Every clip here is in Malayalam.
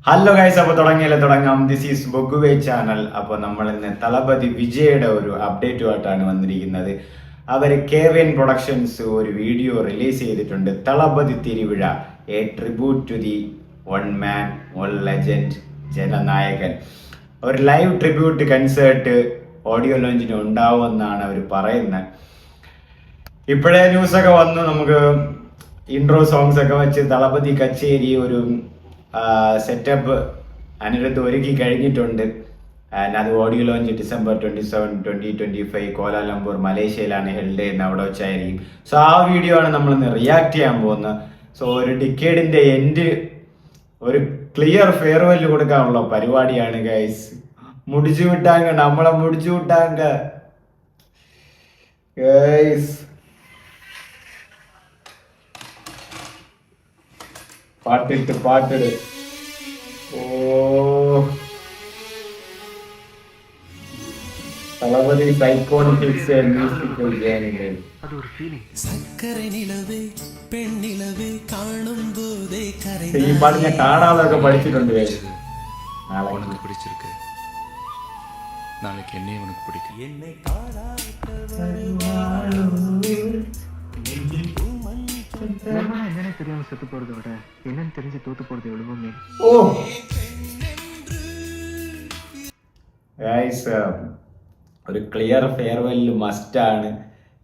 ഹലോ ഗൈസ്, അപ്പോൾ തുടങ്ങാം. ദിസ് ഈസ് ബൊഗുവേ ചാനൽ. അപ്പോൾ നമ്മൾ ഇന്ന് തളപതി വിജയുടെ ഒരു അപ്ഡേറ്റുമായിട്ടാണ് വന്നിരിക്കുന്നത്. അവർ KVN പ്രൊഡക്ഷൻസ് ഒരു വീഡിയോ റിലീസ് ചെയ്തിട്ടുണ്ട്. Thalapathy Thiruvizha, a tribute to the one man one legend Jana Nayagan. ഒരു ലൈവ് ട്രിബ്യൂട്ട് കൺസേർട്ട് ഓഡിയോ ലോഞ്ചിന് ഉണ്ടാവുമെന്നാണ് അവർ പറയുന്നത്. ഇപ്പോഴേ ന്യൂസൊക്കെ വന്നു, നമുക്ക് ഇൻട്രോ സോങ്സ് ഒക്കെ വെച്ച് തളപതി കച്ചേരി ഒരു സെറ്റപ്പ് അനിരുദ്ധ് ഒരുക്കി കഴിഞ്ഞിട്ടുണ്ട്. അത് ഓഡിയോ ലോഞ്ച് December 27, 2025 കോലാലംപൂർ മലേഷ്യയിലാണ് ഹെൽഡ് ചെയ്യുന്നത്. അവിടെ വെച്ചായിരിക്കും. സോ ആ വീഡിയോ ആണ് നമ്മൾ ഇന്ന് റിയാക്ട് ചെയ്യാൻ പോകുന്നത്. സോ ഒരു ഡിക്കേഡിന്റെ എൻഡ്, ഒരു ക്ലിയർ ഫെയർവെൽ കൊടുക്കാനുള്ള പരിപാടിയാണ് ഗൈസ്. മുടിച്ചു വിട്ടാങ്ക, നമ്മളെ മുടിച്ചു വിട്ടാങ്ക ഗൈസ്. പാട്ടിട്. ഓ, തളപതി സൈക്കോണിക്സ് മ്യൂസിക്കൽ ജേർണി. ഈ പാട്ട് ഞാൻ കാണാതൊക്കെ പഠിച്ചിട്ടുണ്ട്. பிடிச்சிருக்கு, நாளைக்கு என்னையும் உனக்கு பிடிக்கும். என்னன்னு தெரியாம செத்து போறதை விட என்னன்னு தெரிஞ்சு தோத்து போறது எவ்வளவுமே. ഓ ഗൈസ്, ഒരു ക്ലിയർ ഫെയർവെൽ മസ്റ്റാണ്.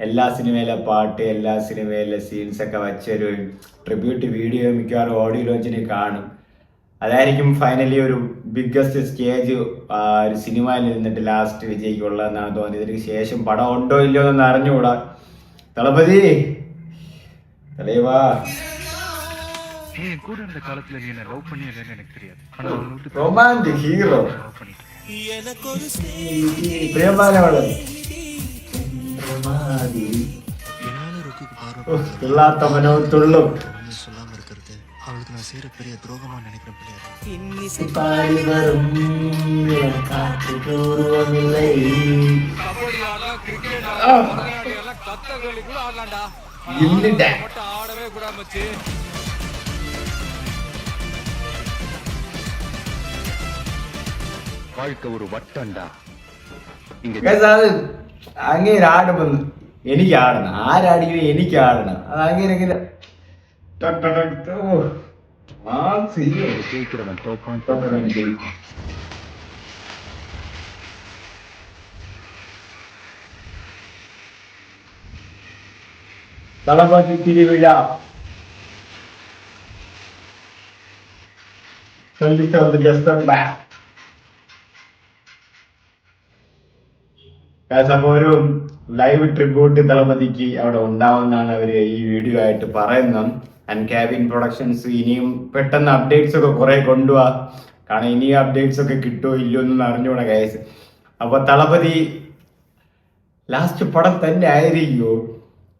എല്ലാ സിനിമയിലെ പാട്ട്, എല്ലാ സിനിമയിലെ സീൻസ് ഒക്കെ വെച്ചൊരു ട്രിബ്യൂട്ട് വീഡിയോ മിക്കവാറും ഓഡിയോ ലോഞ്ചിന് കാണും. അതായിരിക്കും ഫൈനലി ഒരു ബിഗ്ഗസ്റ്റ് സ്റ്റേജ് ഒരു സിനിമയിൽ നിന്നിട്ട് ലാസ്റ്റ് വിജയിക്കുള്ളതെന്നാണ് തോന്നിയത്. ഇതിന് ശേഷം പടം ഉണ്ടോ ഇല്ലയോ എന്ന് അറിഞ്ഞുകൂടാ. തളപതി தலைவா, கூட இருந்த காலத்துல நீ என்ன லவ் பண்ணி இல்லைன்னு எனக்கு தெரியாது. ஆனா ரொமான்டிக் ஹீரோ തുള്ളാത്തവനോ തുള്ളും. சொல்லாம இருக்கிறது அவளுக்கு நான் செய்யற பெரிய துரோகமா நினைக்கிறேன் பிள்ளையா. வாழ்க்கை ஒரு வட்டம்டா. അങ്ങേര് ആടുമ്പോ എനിക്ക് ആടണം, ആരാടിക്കും എനിക്ക് ആടണം. അത് അങ്ങേരെങ്കിലും ஜெயிக்கிறவன் தோப்பான். തളപതി തിരുവിഴ 27 December. അപ്പോൾ ഒരു ലൈവ് ട്രിബ്യൂട്ട് തളപതിക്ക് അവിടെ ഉണ്ടാവുമെന്നാണ് അവര് ഈ വീഡിയോ ആയിട്ട് പറയുന്നത്. ആൻഡ് KVN പ്രൊഡക്ഷൻസ് ഇനിയും പെട്ടെന്ന് അപ്ഡേറ്റ്സ് ഒക്കെ കുറെ കൊണ്ടുപോവാ. കാരണം ഇനിയും അപ്ഡേറ്റ്സ് ഒക്കെ കിട്ടുമോ ഇല്ലയോ എന്ന് അറിഞ്ഞൂടാ ഗൈസ്. അപ്പൊ തളപതി ലാസ്റ്റ് പടം തന്നെ ആയിരിക്കുമോ?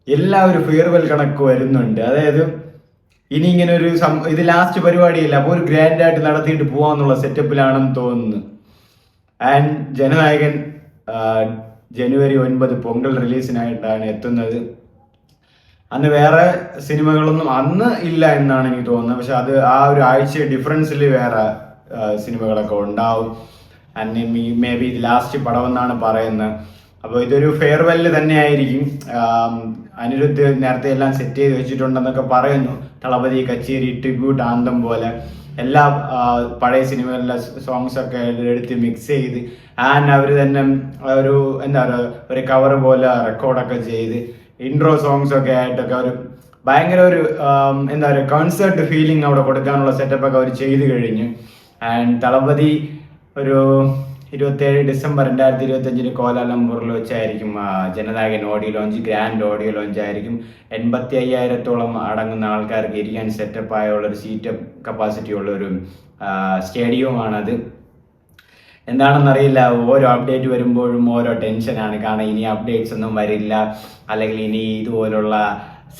എല്ലാവരും ഫെയർവെൽ കണക്ക് വരുന്നുണ്ട്. അതായത് ഇനി ഇങ്ങനെ ഒരു ഇത് ലാസ്റ്റ് പരിപാടിയില്ല, അപ്പോൾ ഒരു ഗ്രാൻഡ് ആയിട്ട് നടത്തിയിട്ട് പോവാന്നുള്ള സെറ്റപ്പിലാണെന്ന് തോന്നുന്നു. ആൻഡ് ജനനായകൻ January 9 പൊങ്കൽ റിലീസിനായിട്ടാണ് എത്തുന്നത്. അന്ന് വേറെ സിനിമകളൊന്നും അന്ന് ഇല്ല എന്നാണ് എനിക്ക് തോന്നുന്നത്. പക്ഷെ അത് ആ ഒരു ആഴ്ച ഡിഫറൻസിൽ വേറെ സിനിമകളൊക്കെ ഉണ്ടാവും. ആൻഡ് മേ ബി ഇത് ലാസ്റ്റ് പടം എന്നാണ് പറയുന്നത്. അപ്പോൾ ഇതൊരു ഫെയർവെല്ല് തന്നെ ആയിരിക്കും. അനിരുദ്ധ് നേരത്തെ എല്ലാം സെറ്റ് ചെയ്ത് വെച്ചിട്ടുണ്ടെന്നൊക്കെ പറയുന്നു. തളപതി കച്ചേരി ട്രിബ്യൂട്ട് ആന്തം പോലെ എല്ലാ പഴയ സിനിമകളിലെ സോങ്സ് ഒക്കെ എടുത്ത് മിക്സ് ചെയ്ത് ആൻഡ് അവർ തന്നെ ഒരു എന്താ പറയുക, ഒരു കവർ പോലെ റെക്കോർഡൊക്കെ ചെയ്ത് ഇൻട്രോ സോങ്സ് ഒക്കെ ആയിട്ടൊക്കെ ഒരു ഭയങ്കര ഒരു എന്താ പറയുക കോൺസേർട്ട് ഫീലിംഗ് അവിടെ കൊടുക്കാനുള്ള സെറ്റപ്പ് ഒക്കെ അവർ ചെയ്ത് കഴിഞ്ഞു. ആൻഡ് തളപതി ഒരു 27 December 2025 കോലാലംപൂറിൽ വെച്ചായിരിക്കും Jana Nayagan audio launch, grand audio launch ആയിരിക്കും. 85,000-ഓളം അടങ്ങുന്ന ആൾക്കാർക്ക് ഇരിക്കാൻ സെറ്റപ്പ് ആയുള്ളൊരു സീറ്റ് കപ്പാസിറ്റി ഉള്ള ഒരു സ്റ്റേഡിയവുമാണത്. എന്താണെന്നറിയില്ല. ഓരോ അപ്ഡേറ്റ് വരുമ്പോഴും ഓരോ ടെൻഷനാണ്. കാരണം ഇനി അപ്ഡേറ്റ്സ് ഒന്നും വരില്ല, അല്ലെങ്കിൽ ഇനി ഇതുപോലുള്ള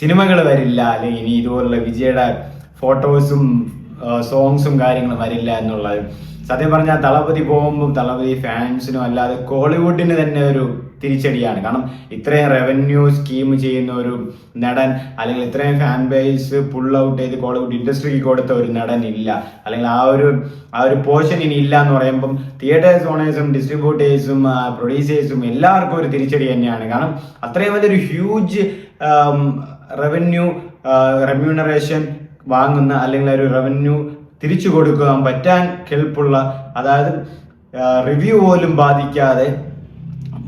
സിനിമകൾ വരില്ല, അല്ലെങ്കിൽ ഇനി ഇതുപോലുള്ള വിജയുടെ ഫോട്ടോസും സോങ്സും കാര്യങ്ങളും വരില്ല എന്നുള്ളത്. സത്യം പറഞ്ഞാൽ തളപതി പോകുമ്പോൾ തളപതി ഫാൻസിനും അല്ലാതെ കോളിവുഡിന് തന്നെ ഒരു തിരിച്ചടിയാണ്. കാരണം ഇത്രയും റവന്യൂ സ്കീം ചെയ്യുന്ന ഒരു നടൻ, അല്ലെങ്കിൽ ഇത്രയും ഫാൻ ബേസ് പുൾ ഔട്ട് ചെയ്ത് കോളിവുഡ് ഇൻഡസ്ട്രിക്ക് കൊടുത്ത ഒരു നടൻ ഇല്ല, അല്ലെങ്കിൽ ആ ഒരു പോർഷൻ ഇനി ഇല്ല എന്ന് പറയുമ്പം തിയേറ്റേഴ്സ് ഓണേഴ്സും ഡിസ്ട്രിബ്യൂട്ടേഴ്സും പ്രൊഡ്യൂസേഴ്സും എല്ലാവർക്കും ഒരു തിരിച്ചടി തന്നെയാണ്. കാരണം അത്രയും വലിയൊരു ഹ്യൂജ് റെമ്യൂണറേഷൻ വാങ്ങുന്ന, അല്ലെങ്കിൽ ഒരു റവന്യൂ തിരിച്ചു കൊടുക്കാൻ പറ്റാൻ കെൽപ്പുള്ള, അതായത് റിവ്യൂ പോലും ബാധിക്കാതെ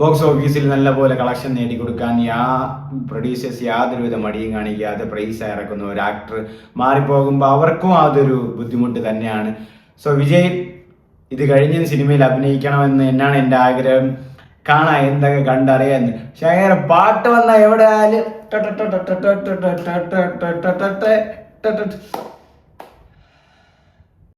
ബോക്സ് ഓഫീസിൽ നല്ല പോലെ കളക്ഷൻ നേടിക്കൊടുക്കാൻ പ്രൊഡ്യൂസേഴ്സ് യാതൊരുവിധ മടിയും കാണിക്കാതെ പ്രൈസ് ഇറക്കുന്ന ഒരു ആക്ടർ മാറിപ്പോകുമ്പോൾ അവർക്കും അതൊരു ബുദ്ധിമുട്ട് തന്നെയാണ്. സോ വിജയ് ഇത് കഴിഞ്ഞ സിനിമയിൽ അഭിനയിക്കണമെന്ന് എന്നാണ് എൻ്റെ ആഗ്രഹം. കാണാൻ എന്തൊക്കെ കണ്ടറിയാന്ന്. പക്ഷെ അങ്ങനെ പാട്ട് വന്നാൽ എവിടെ ആയാലും